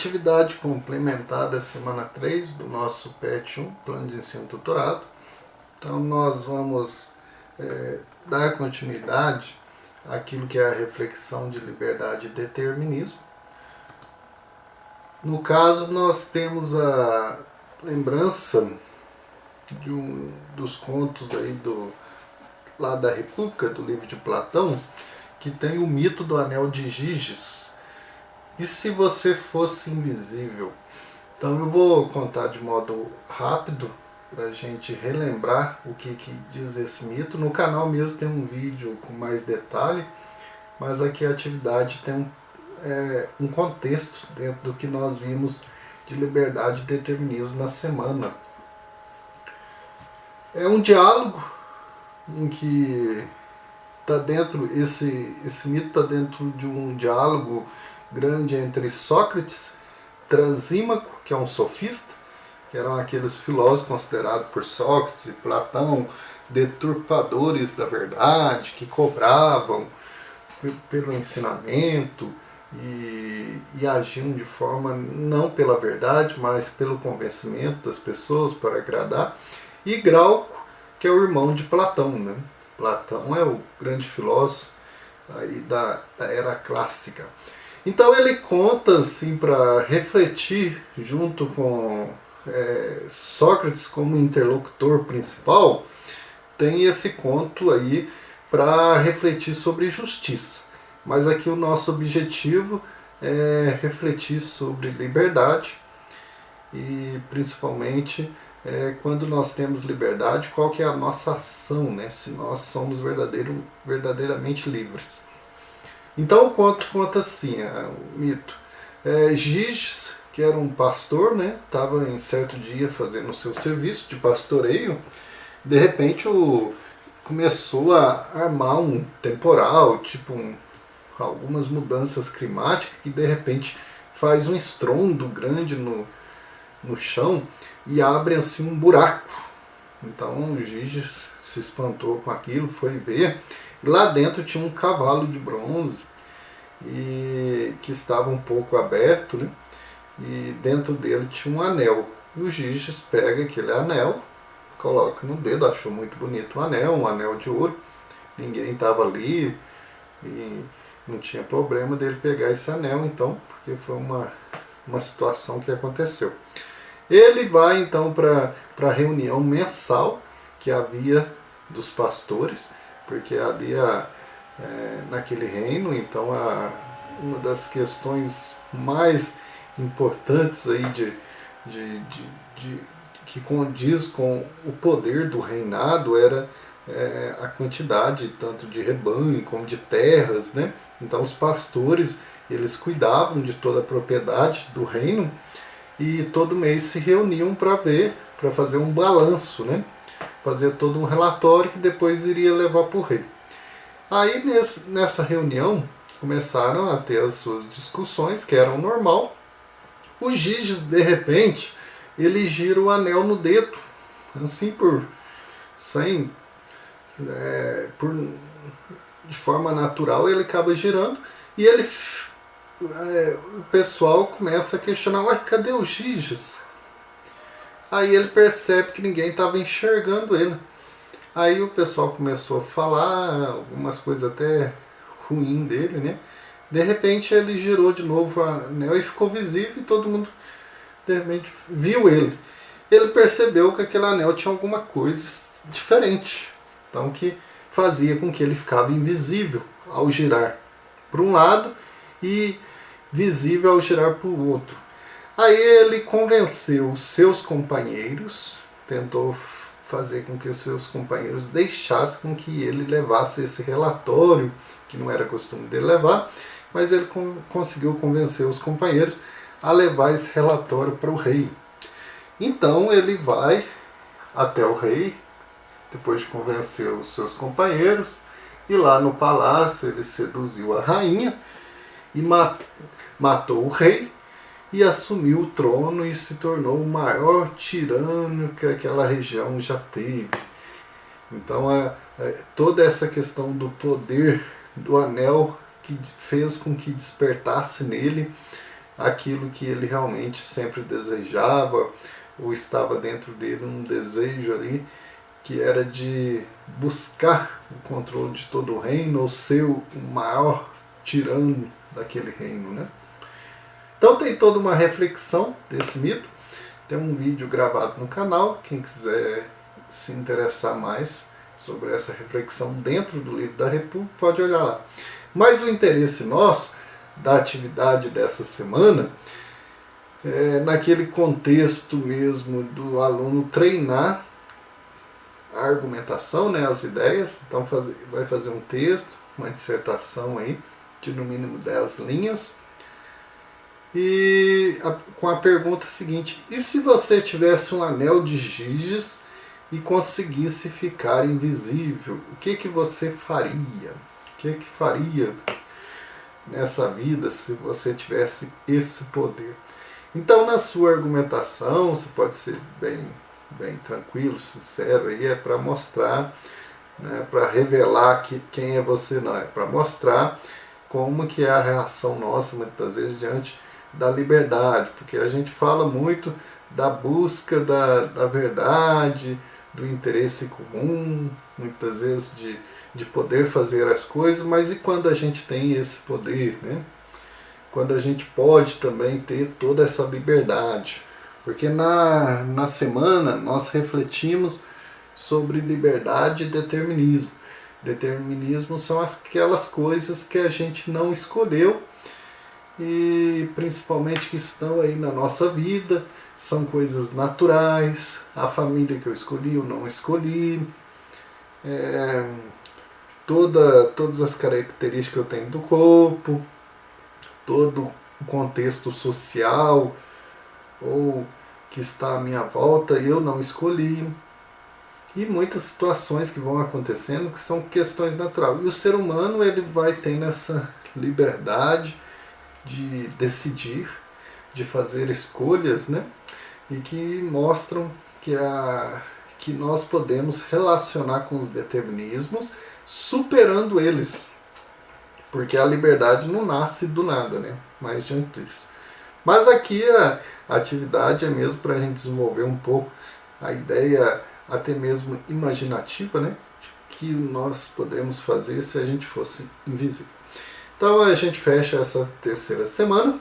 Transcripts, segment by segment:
atividade complementar da semana 3 do nosso PET 1, Plano de Ensino Tutorado. Então nós vamos dar continuidade àquilo que é a reflexão de liberdade e determinismo. No caso, nós temos a lembrança de dos contos aí lá da República, do livro de Platão, que tem o mito do anel de Giges. E se você fosse invisível? Então eu vou contar de modo rápido para a gente relembrar o que diz esse mito. No canal mesmo tem um vídeo com mais detalhe, mas aqui a atividade tem um contexto dentro do que nós vimos de liberdade e determinismo na semana. É um diálogo em que esse mito está dentro de um diálogo grande entre Sócrates, Trasímaco, que é um sofista, que eram aqueles filósofos considerados por Sócrates e Platão deturpadores da verdade, que cobravam pelo ensinamento e agiam de forma não pela verdade, mas pelo convencimento das pessoas para agradar, e Glauco, que é o irmão de Platão, né? Platão é o grande filósofo aí da era clássica. Então ele conta assim para refletir junto com Sócrates como interlocutor principal, tem esse conto aí para refletir sobre justiça. Mas aqui o nosso objetivo é refletir sobre liberdade e principalmente quando nós temos liberdade, qual que é a nossa ação, né? Se nós somos verdadeiramente livres. Então o conto conta assim, o mito. Giges, que era um pastor, né? Estava em certo dia fazendo o seu serviço de pastoreio, de repente começou a armar um temporal, tipo algumas mudanças climáticas que de repente faz um estrondo grande no chão e abre assim um buraco. Então o Giges se espantou com aquilo, foi ver. Lá dentro tinha um cavalo de bronze e que estava um pouco aberto, né? E dentro dele tinha um anel. E o Giges pega aquele anel, coloca no dedo, achou muito bonito o anel, um anel de ouro. Ninguém estava ali e não tinha problema dele pegar esse anel, então, porque foi uma situação que aconteceu. Ele vai então para a reunião mensal que havia dos pastores, porque ali naquele reino, então uma das questões mais importantes aí que condiz com o poder do reinado era a quantidade tanto de rebanho como de terras, né? Então os pastores, eles cuidavam de toda a propriedade do reino e todo mês se reuniam para fazer um balanço, né? Fazer todo um relatório que depois iria levar para o rei. Aí nessa reunião começaram a ter as suas discussões, que eram normal. O Giges, de repente, ele gira o anel no dedo, assim de forma natural, ele acaba girando e o pessoal começa a questionar: ué, cadê o Giges? Aí ele percebe que ninguém estava enxergando ele. Aí o pessoal começou a falar algumas coisas até ruins dele, né? De repente ele girou de novo o anel e ficou visível e todo mundo de repente viu ele. Ele percebeu que aquele anel tinha alguma coisa diferente, então que fazia com que ele ficava invisível ao girar para um lado e visível ao girar para o outro. Aí ele convenceu os seus companheiros, tentou fazer com que os seus companheiros deixassem com que ele levasse esse relatório, que não era costume dele levar, mas ele conseguiu convencer os companheiros a levar esse relatório para o rei. Então ele vai até o rei, depois de convencer os seus companheiros, e lá no palácio ele seduziu a rainha e matou o rei e assumiu o trono e se tornou o maior tirano que aquela região já teve. Então toda essa questão do poder do anel que fez com que despertasse nele aquilo que ele realmente sempre desejava, ou estava dentro dele um desejo ali, que era de buscar o controle de todo o reino, ou ser o maior tirano daquele reino, né? Então tem toda uma reflexão desse mito. Tem um vídeo gravado no canal, quem quiser se interessar mais sobre essa reflexão dentro do livro da República, pode olhar lá. Mas o interesse nosso da atividade dessa semana é naquele contexto mesmo do aluno treinar a argumentação, né, as ideias. Então vai fazer um texto, uma dissertação aí, de no mínimo 10 linhas, e com a pergunta seguinte: e se você tivesse um anel de Giges e conseguisse ficar invisível, o que você faria? O que faria nessa vida se você tivesse esse poder? Então, na sua argumentação, você pode ser bem tranquilo, sincero, aí é para mostrar, né, para revelar quem é você, não, é para mostrar como que é a reação nossa, muitas vezes, diante da liberdade, porque a gente fala muito da busca da verdade, do interesse comum, muitas vezes de poder fazer as coisas, mas e quando a gente tem esse poder, né? Quando a gente pode também ter toda essa liberdade? Porque na semana nós refletimos sobre liberdade e determinismo. Determinismo são aquelas coisas que a gente não escolheu e principalmente que estão aí na nossa vida, são coisas naturais, a família que eu escolhi ou não escolhi, todas as características que eu tenho do corpo, todo o contexto social ou que está à minha volta eu não escolhi, e muitas situações que vão acontecendo que são questões naturais. E o ser humano ele vai tendo essa liberdade de decidir, de fazer escolhas, né? E que mostram que nós podemos relacionar com os determinismos, superando eles, porque a liberdade não nasce do nada, né? Mais diante disso. Mas aqui a atividade é mesmo para a gente desenvolver um pouco a ideia, até mesmo imaginativa, né? Que nós podemos fazer se a gente fosse invisível. Então a gente fecha essa terceira semana.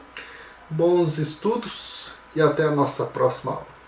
Bons estudos e até a nossa próxima aula.